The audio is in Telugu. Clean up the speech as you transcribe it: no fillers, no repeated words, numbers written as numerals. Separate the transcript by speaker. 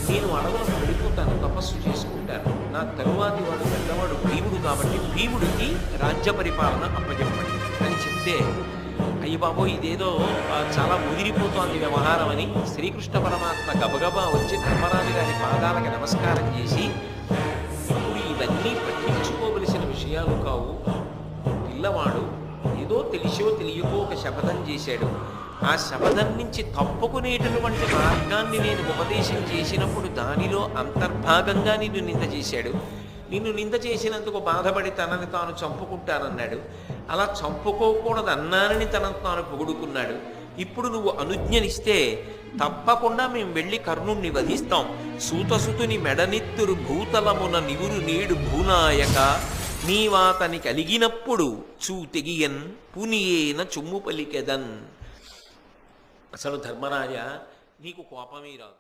Speaker 1: నేను అడవులకు వెళ్ళిపోతాను, తపస్సు చేసుకుంటాను, నా తరువాతి వాడు పెద్దవాడు భీముడు కాబట్టి భీముడికి రాజ్య పరిపాలన అప్పచెప్పండి అని చెప్తే, అయ్య బాబోయ్ ఇదేదో చాలా ముదిరిపోతోంది వ్యవహారం అని శ్రీకృష్ణ పరమాత్మ గబగబా వచ్చి ధర్మరాజు గారి పాదాలకి నమస్కారం చేసి, ఇప్పుడు ఇవన్నీ పట్టించుకోవలసిన విషయాలు కావు, పిల్లవాడు ఏదో తెలిసో తెలియకో ఒక శపథం చేశాడు, ఆ శపథం నుంచి తప్పుకునేటటువంటి మార్గాన్ని నేను ఉపదేశం చేసినప్పుడు దానిలో అంతర్భాగంగా నిన్ను నింద చేశాడు, నిన్ను నింద చేసినందుకు బాధపడి తనని తాను చంపుకుంటానన్నాడు, అలా చంపుకోకూడదన్నానని తనను తాను పొగుడుకున్నాడు. ఇప్పుడు నువ్వు అనుజ్ఞనిస్తే తప్పకుండా మేము వెళ్ళి కర్ణుణ్ణి వధిస్తాం. సూతసుతుని మెడనిత్తురు భూతలమున నివురు నేడు భూనాయక, నీవాతని కలిగినప్పుడు చూతెగియన్ పునియేన చుమ్ము పలికెదన్. అసలు ధర్మరాజా నీకు కోపమే రాదు.